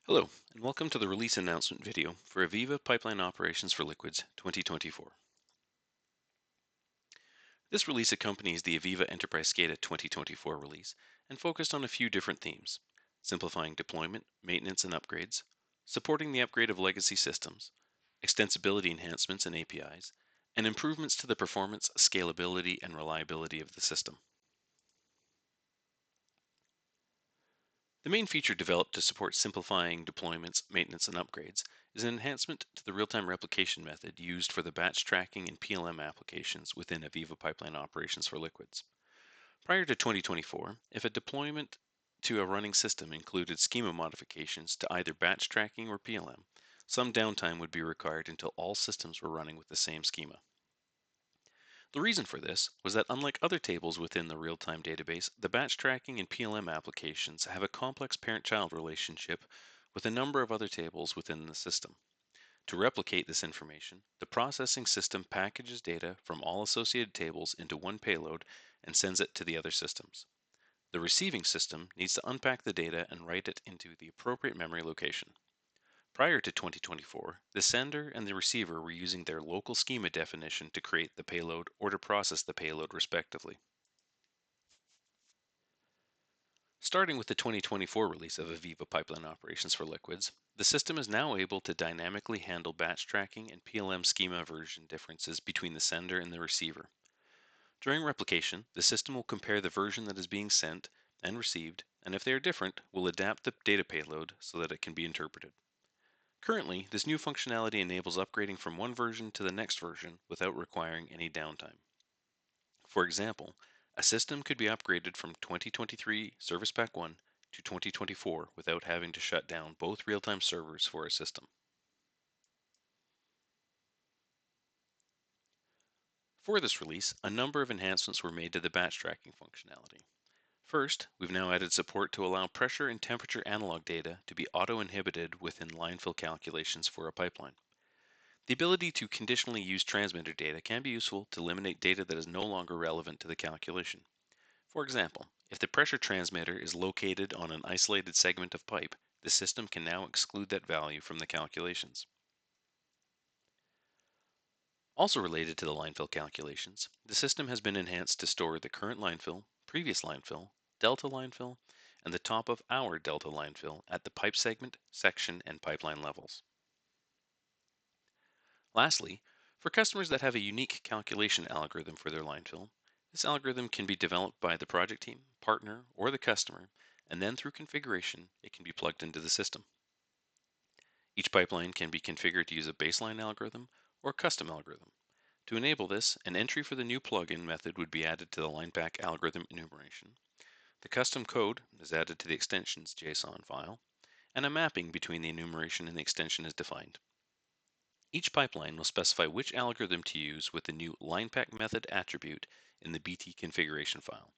Hello, and welcome to the release announcement video for AVEVA Pipeline Operations for Liquids 2024. This release accompanies the AVEVA Enterprise SCADA 2024 release and focused on a few different themes: simplifying deployment, maintenance, and upgrades, supporting the upgrade of legacy systems, extensibility enhancements and APIs, and improvements to the performance, scalability, and reliability of the system. The main feature developed to support simplifying deployments, maintenance, and upgrades is an enhancement to the real-time replication method used for the batch tracking and PLM applications within AVEVA Pipeline Operations for Liquids. Prior to 2024, if a deployment to a running system included schema modifications to either batch tracking or PLM, some downtime would be required until all systems were running with the same schema. The reason for this was that unlike other tables within the real-time database, the batch tracking and PLM applications have a complex parent-child relationship with a number of other tables within the system. To replicate this information, the processing system packages data from all associated tables into one payload and sends it to the other systems. The receiving system needs to unpack the data and write it into the appropriate memory location. Prior to 2024, the sender and the receiver were using their local schema definition to create the payload or to process the payload respectively. Starting with the 2024 release of AVEVA Pipeline Operations for Liquids, the system is now able to dynamically handle batch tracking and PLM schema version differences between the sender and the receiver. During replication, the system will compare the version that is being sent and received, and if they are different, will adapt the data payload so that it can be interpreted. Currently, this new functionality enables upgrading from one version to the next version without requiring any downtime. For example, a system could be upgraded from 2023 Service Pack 1 to 2024 without having to shut down both real-time servers for a system. For this release, a number of enhancements were made to the batch tracking functionality. First, we've now added support to allow pressure and temperature analog data to be auto-inhibited within line fill calculations for a pipeline. The ability to conditionally use transmitter data can be useful to eliminate data that is no longer relevant to the calculation. For example, if the pressure transmitter is located on an isolated segment of pipe, the system can now exclude that value from the calculations. Also related to the line fill calculations, the system has been enhanced to store the current line fill, previous line fill, delta line fill, and the top of our delta line fill at the pipe segment, section, and pipeline levels. Lastly, for customers that have a unique calculation algorithm for their line fill, this algorithm can be developed by the project team, partner, or the customer, and then through configuration, it can be plugged into the system. Each pipeline can be configured to use a baseline algorithm or a custom algorithm. To enable this, an entry for the new plugin method would be added to the lineback algorithm enumeration. The custom code is added to the extension's JSON file, and a mapping between the enumeration and the extension is defined. Each pipeline will specify which algorithm to use with the new lineback method attribute in the BT configuration file.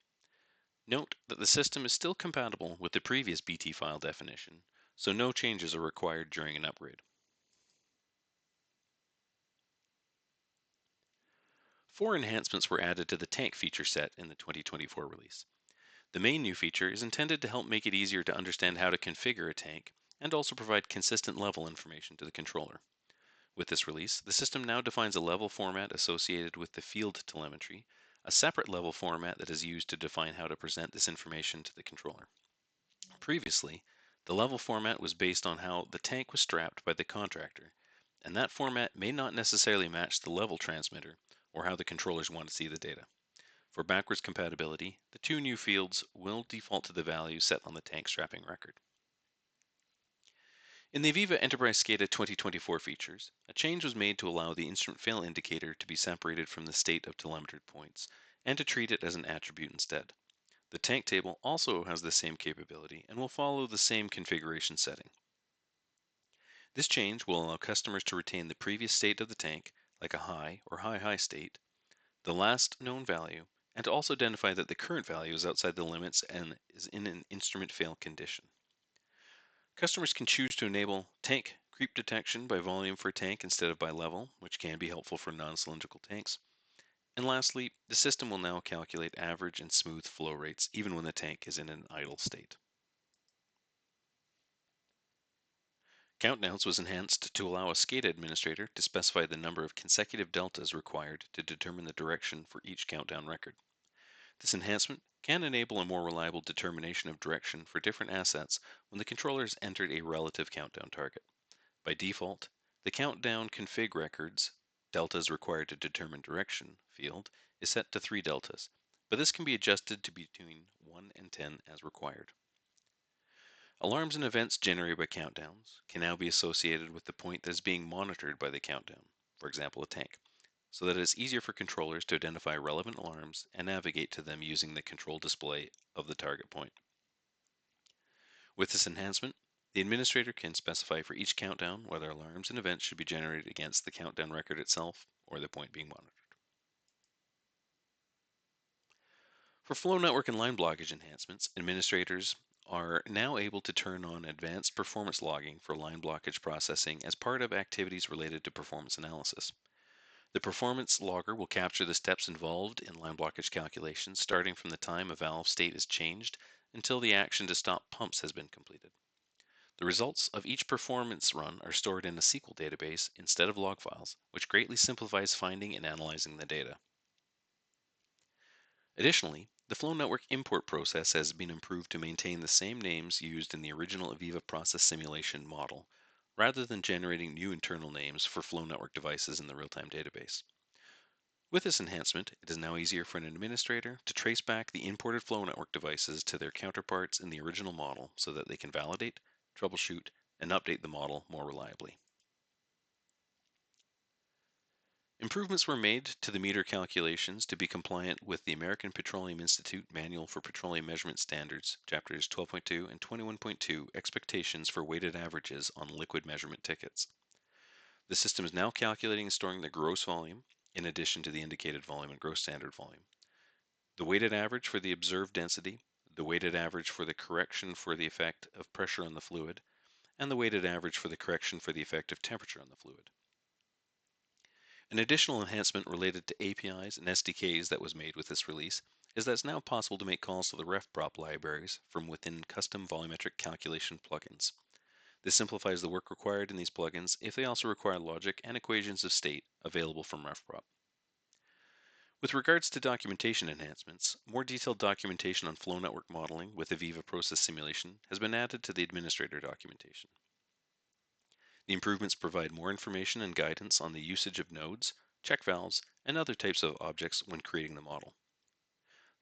Note that the system is still compatible with the previous BT file definition, so no changes are required during an upgrade. 4 enhancements were added to the tank feature set in the 2024 release. The main new feature is intended to help make it easier to understand how to configure a tank and also provide consistent level information to the controller. With this release, the system now defines a level format associated with the field telemetry, a separate level format that is used to define how to present this information to the controller. Previously, the level format was based on how the tank was strapped by the contractor, and that format may not necessarily match the level transmitter or how the controllers want to see the data. For backwards compatibility, the 2 new fields will default to the value set on the tank strapping record. In the AVEVA Enterprise SCADA 2024 features, a change was made to allow the instrument fail indicator to be separated from the state of telemetry points and to treat it as an attribute instead. The tank table also has the same capability and will follow the same configuration setting. This change will allow customers to retain the previous state of the tank, like a high or high-high state, the last known value, and to also identify that the current value is outside the limits and is in an instrument fail condition. Customers can choose to enable tank creep detection by volume for a tank instead of by level, which can be helpful for non-cylindrical tanks. And lastly, the system will now calculate average and smooth flow rates even when the tank is in an idle state. Countdowns was enhanced to allow a SCADA administrator to specify the number of consecutive deltas required to determine the direction for each countdown record. This enhancement can enable a more reliable determination of direction for different assets when the controller has entered a relative countdown target. By default, the countdown config records deltas required to determine direction field is set to 3 deltas, but this can be adjusted to between 1 and 10 as required. Alarms and events generated by countdowns can now be associated with the point that is being monitored by the countdown, for example a tank, so that it's easier for controllers to identify relevant alarms and navigate to them using the control display of the target point. With this enhancement, the administrator can specify for each countdown whether alarms and events should be generated against the countdown record itself or the point being monitored. For flow network and line blockage enhancements, administrators are now able to turn on advanced performance logging for line blockage processing as part of activities related to performance analysis. The performance logger will capture the steps involved in line blockage calculations starting from the time a valve state is changed until the action to stop pumps has been completed. The results of each performance run are stored in a SQL database instead of log files, which greatly simplifies finding and analyzing the data. Additionally, the flow network import process has been improved to maintain the same names used in the original AVEVA process simulation model, rather than generating new internal names for flow network devices in the real-time database. With this enhancement, it is now easier for an administrator to trace back the imported flow network devices to their counterparts in the original model so that they can validate, troubleshoot, and update the model more reliably. Improvements were made to the meter calculations to be compliant with the American Petroleum Institute Manual for Petroleum Measurement Standards, Chapters 12.2 and 21.2 Expectations for Weighted Averages on Liquid Measurement Tickets. The system is now calculating and storing the gross volume, in addition to the indicated volume and gross standard volume, the weighted average for the observed density, the weighted average for the correction for the effect of pressure on the fluid, and the weighted average for the correction for the effect of temperature on the fluid. An additional enhancement related to APIs and SDKs that was made with this release is that it's now possible to make calls to the RefProp libraries from within custom volumetric calculation plugins. This simplifies the work required in these plugins if they also require logic and equations of state available from RefProp. With regards to documentation enhancements, more detailed documentation on flow network modeling with AVEVA process simulation has been added to the administrator documentation. The improvements provide more information and guidance on the usage of nodes, check valves, and other types of objects when creating the model.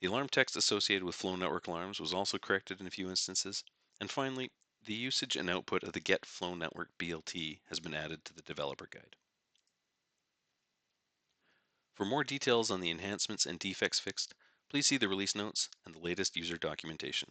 The alarm text associated with flow network alarms was also corrected in a few instances. And finally, the usage and output of the Get Flow Network BLT has been added to the developer guide. For more details on the enhancements and defects fixed, please see the release notes and the latest user documentation.